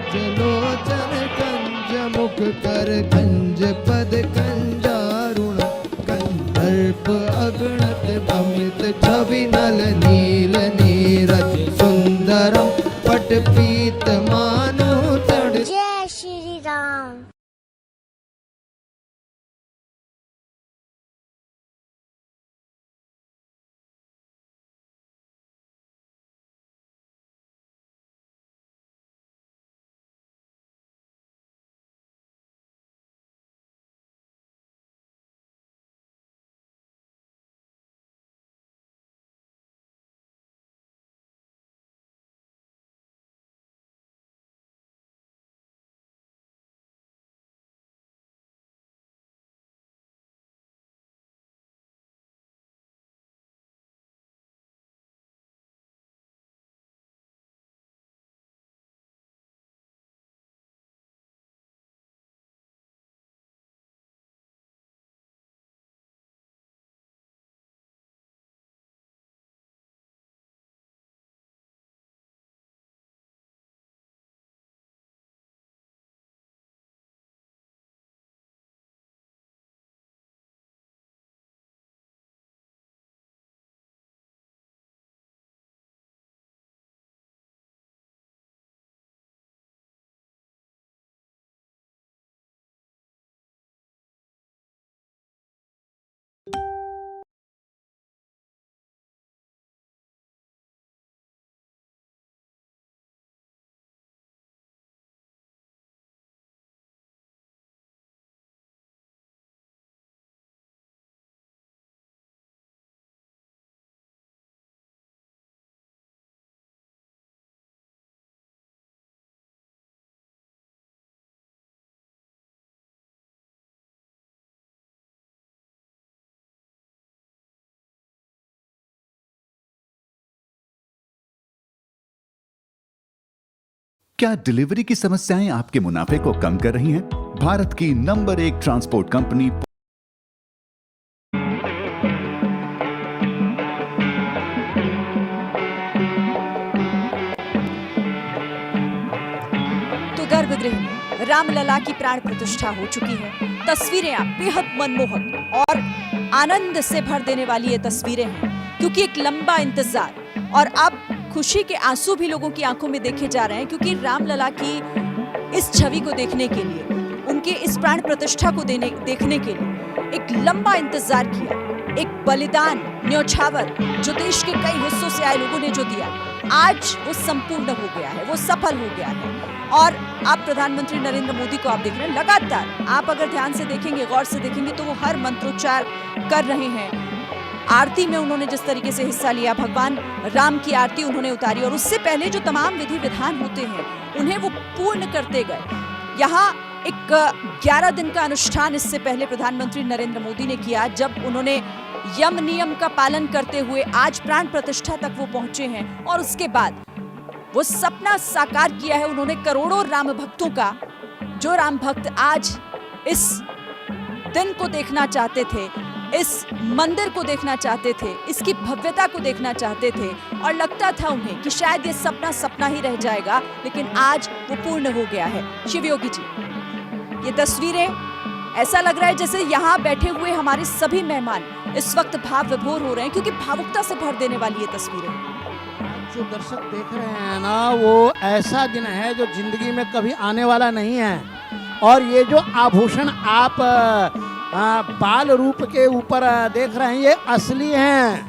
कंजलोचन कंज मुख कर कंज पद कंजारुण कंदर्प अगणत भमित छवि नल नील नीरज सुंदरम पट पीत मानो तड़। जय श्री राम। क्या डिलीवरी की समस्याएं आपके मुनाफे को कम कर रही हैं? भारत की नंबर 1 ट्रांसपोर्ट कंपनी तो गर्भगृह में रामलला की प्राण प्रतिष्ठा हो चुकी है। तस्वीरें आप बेहद मनमोहक और आनंद से भर देने वाली ये तस्वीरें हैं, क्योंकि एक लंबा इंतजार और अब खुशी के आंसू भी लोगों की आंखों में देखे जा रहे हैं, क्योंकि रामलला की इस छवि को देखने के लिए, उनके इस प्राण प्रतिष्ठा को देखने के लिए एक लंबा इंतजार किया। एक बलिदान न्यौछावर जो देश के कई हिस्सों से आए लोगों ने जो दिया, आज वो संपूर्ण हो गया है, वो सफल हो गया है। और आप प्रधानमंत्री नरेंद्र मोदी को आप देख रहे हैं, लगातार आप अगर ध्यान से देखेंगे, गौर से देखेंगे, तो वो हर मंत्रोच्चार कर रहे हैं। आरती में उन्होंने जिस तरीके से हिस्सा लिया, भगवान राम की आरती उन्होंने उतारी, और उससे पहले जो तमाम विधि विधान होते हैं उन्हें वो पूर्ण करते गए। यहाँ एक 11 दिन का अनुष्ठान इससे पहले प्रधानमंत्री नरेंद्र मोदी ने किया, जब उन्होंने यम नियम का पालन करते हुए आज प्राण प्रतिष्ठा तक वो पहुंचे हैं। और उसके बाद वो सपना साकार किया है उन्होंने करोड़ों राम भक्तों का, जो राम भक्त आज इस दिन को देखना चाहते थे, इस मंदिर को देखना चाहते थे, इसकी भव्यता को देखना चाहते थे, और लगता था उन्हें कि शायद ये सपना सपना ही रह जाएगा, लेकिन आज वो पूर्ण हो गया है। शिवयोगी जी, ये तस्वीरें, ऐसा लग रहा है जैसे यहाँ बैठे हुए हमारे सभी मेहमान इस वक्त भाव विभोर हो रहे हैं, क्योंकि भावुकता से भर देने वाली ये तस्वीरें। जो दर्शक देख रहे हैं ना, वो ऐसा दिन है जो जिंदगी में कभी आने वाला नहीं है। और ये जो आभूषण आप बाल रूप के ऊपर देख रहे हैं, ये असली हैं।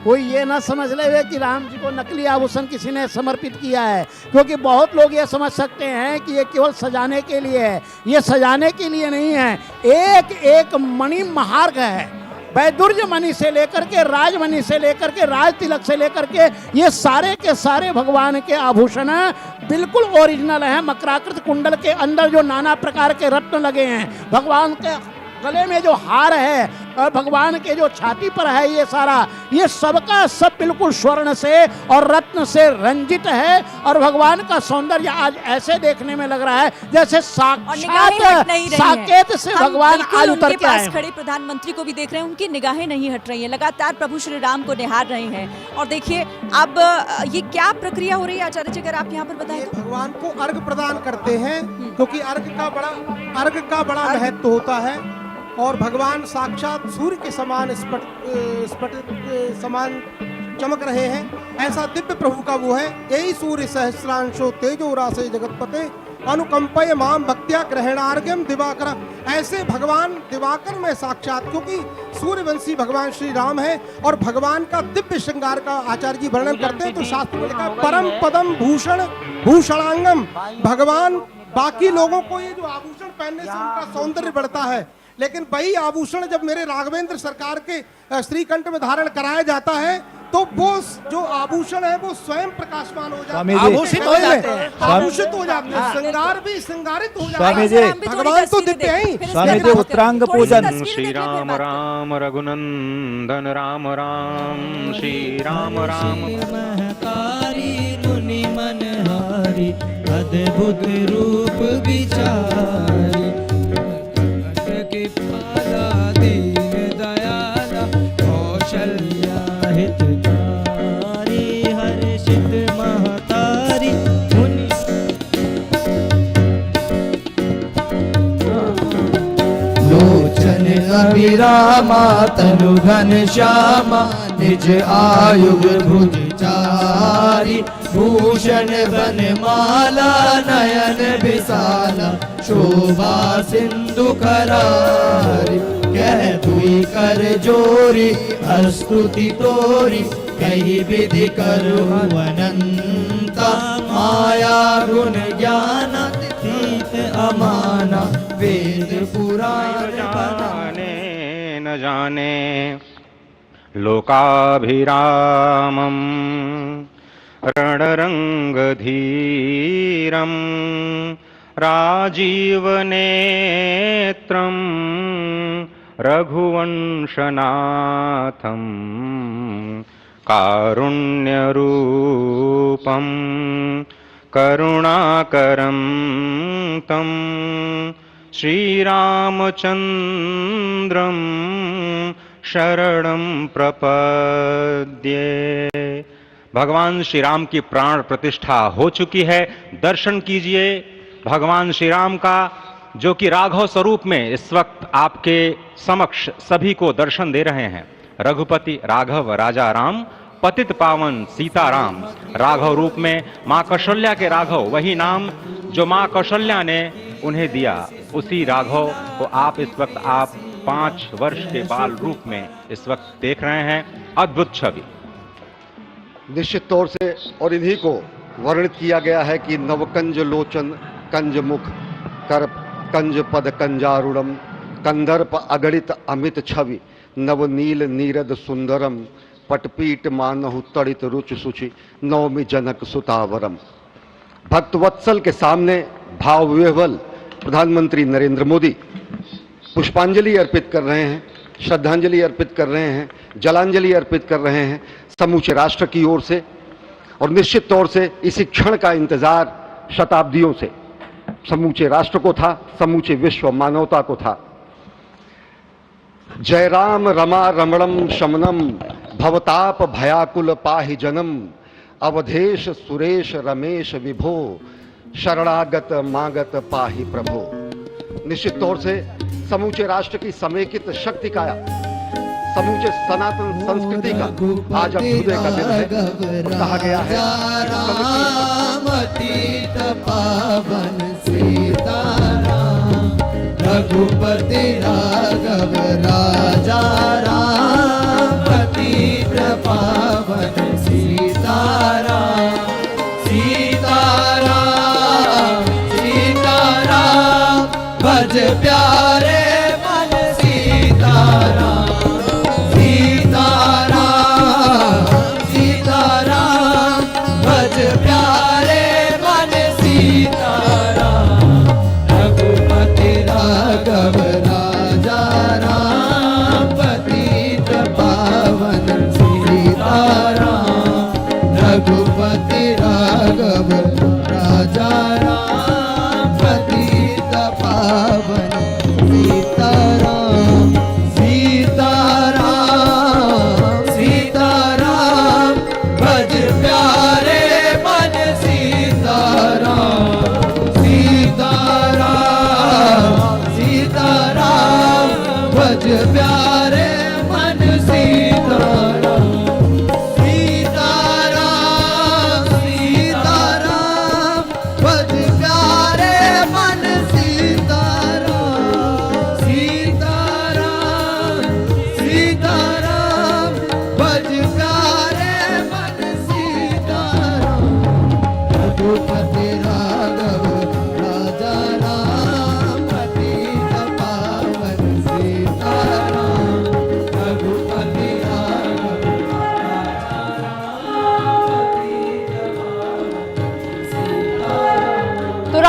कोई ये ना समझ ले कि राम जी को नकली आभूषण किसी ने समर्पित किया है, क्योंकि बहुत लोग ये समझ सकते हैं कि ये केवल सजाने के लिए है। ये सजाने के लिए नहीं है, एक एक मणि महार्घ है। वैदुर्य मणि से लेकर के, राजमणि से लेकर के, राज तिलक से लेकर के, ये सारे के सारे भगवान के आभूषण बिल्कुल ओरिजिनल हैं। मकराकृत कुंडल के अंदर जो नाना प्रकार के रत्न लगे हैं, भगवान के गले में जो हार है, और भगवान के जो छाती पर है ये सारा, ये सबका सब बिल्कुल स्वर्ण से और रत्न से रंजित है। और भगवान का सौंदर्य आज ऐसे देखने में लग रहा है जैसे और निगाहें हट नहीं रही साकेत से हैं। हम भगवान बिल्कुल आज उतर उनके के आए पास हैं। खड़े प्रधानमंत्री को भी देख रहे हैं, उनकी निगाहें नहीं हट रही हैं, लगातार प्रभु श्री राम को निहार रहे हैं। और देखिए अब ये क्या प्रक्रिया हो रही है आचार्य जी, अगर आप यहाँ पर बताएं तो। भगवान को अर्घ प्रदान करते हैं, क्योंकि अर्घ का बड़ा महत्व होता है। और भगवान साक्षात सूर्य के समान स्फटिक समान चमक रहे हैं, ऐसा दिव्य प्रभु का वो है। यही सूर्य सहस्रांशो तेजो रासे जगतपते अनुकंपय माम भक्त्या ग्रहणार्घ्यम दिवाकर। ऐसे भगवान दिवाकर में साक्षात, क्योंकि सूर्यवंशी भगवान श्री राम है। और भगवान का दिव्य श्रृंगार का आचार्य जी वर्णन करते हैं तो शास्त्र में लिखा परम पदम भूषण भूषणांगम। भगवान बाकी लोगों को ये जो आभूषण पहनने से उनका सौंदर्य बढ़ता है, लेकिन वही आभूषण जब मेरे राघवेंद्र सरकार के श्रीकंठ में धारण कराया जाता है तो वो जो आभूषण है वो स्वयं प्रकाशमान हो जाता है, आभूषित हो जाते हैं, आभूषित हो जाते हैं, श्रृंगार भी श्रृंगारित हो जाता स्वामी है। जी, भगवान तो दिव्य है ही। स्वामी जी, उत्तरांग पूजन। श्री राम राम रघुनंदन राम राम, श्री राम राम। महतारी मुनि मनहारी अद्भुत रूप विचारी, के पादा दीन दयाला कौशल्या हितकारी, हर्षित महतारी मुनि। लोचन अभिरामा तनु घन श्यामा, निज आयुग भुज चारी, भूषण बन माला नयन विशाला, शोभा सिंधु करारी। कह दुई कर जोरी स्तुति तोरी, कही विधि करो अनंता, माया गुण ज्ञान तीत अमाना, वेद पुराण जाने न जाने लोकाभिरामम् रणरंगधीरम् राजीवनेत्रम् रघुवंशनाथम् कारुण्यरूपम् करुणाकरं तं श्रीरामचन्द्रं शरणं प्रपद्ये। भगवान श्री राम की प्राण प्रतिष्ठा हो चुकी है। दर्शन कीजिए भगवान श्री राम का, जो कि राघव स्वरूप में इस वक्त आपके समक्ष सभी को दर्शन दे रहे हैं। रघुपति राघव राजा राम, पतित पावन सीताराम। राघव रूप में मां कौशल्या के राघव, वही नाम जो मां कौशल्या ने उन्हें दिया, उसी राघव को आप इस वक्त 5 वर्ष के बाल रूप में इस वक्त देख रहे हैं। अद्भुत छवि। निश्चित तौर से और इन्हीं को वर्णित किया गया है कि नवकंज लोचन कंज मुख कर कंज पद कंजारुणम कंदर्प अगणित अमित छवि नवनील नीरद सुंदरम पटपीट मानहु तड़ित रुचि सुचि नवमी जनक सुतावरम। भक्तवत्सल के सामने भाव विह्वल प्रधानमंत्री नरेंद्र मोदी पुष्पांजलि अर्पित कर रहे हैं, श्रद्धांजलि अर्पित कर रहे हैं, जलांजलि अर्पित कर रहे हैं समूचे राष्ट्र की ओर से। और निश्चित तौर से इसी क्षण का इंतजार शताब्दियों से समूचे राष्ट्र को था, समूचे विश्व मानवता को था। जय राम रमा रमणम शमनम भवताप भयाकुल पाहि जनम अवधेश सुरेश रमेश विभो शरणागत मागत पाहि प्रभो। निश्चित तौर से समूचे राष्ट्र की समेकित शक्ति का, समूचे सनातन संस्कृति का आज अभ्युदय का दिन है। और कहा गया है रामतीत पावन सीताराम, रघुपति राघव राजा राम, पतित पावन सीताराम। सीताराम सीताराम भज प्यारे मन सीताराम। सीताराम सीताराम भज प्यारे मन सीताराम। रघुपति राघव राजा राम,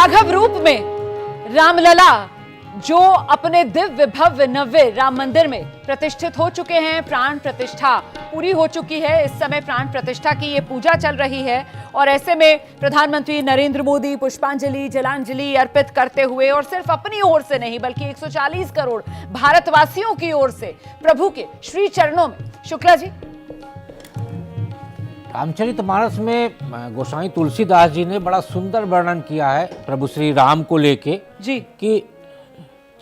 राघव रूप में रामलला जो अपने दिव्य भव्य नव्य राम मंदिर में प्रतिष्ठित हो चुके हैं, प्राण प्रतिष्ठा पूरी हो चुकी है। इस समय प्राण प्रतिष्ठा की ये पूजा चल रही है और ऐसे में प्रधानमंत्री नरेंद्र मोदी पुष्पांजलि जलांजलि अर्पित करते हुए और सिर्फ अपनी ओर से नहीं बल्कि 140 करोड़ भारतवासियों की ओर से प्रभु के श्री चरणों में। शुक्ला जी, रामचरितमानस में गोसाई तुलसीदास जी ने बड़ा सुंदर वर्णन किया है प्रभु श्री राम को लेके जी कि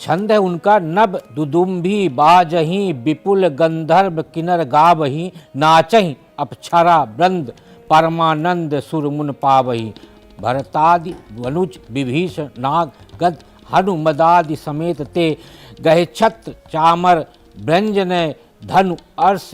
छंद है उनका नभ दुदुम्भी बाजही विपुल गंधर्व किन्नर गावही नाचही अप्सरा वृंद परमानंद सुरमुन पावही भरतादि वनुज विभीषण नाग गद हनुमदादि समेत ते गहे छत्र चामर व्यंजन धनु अर्ष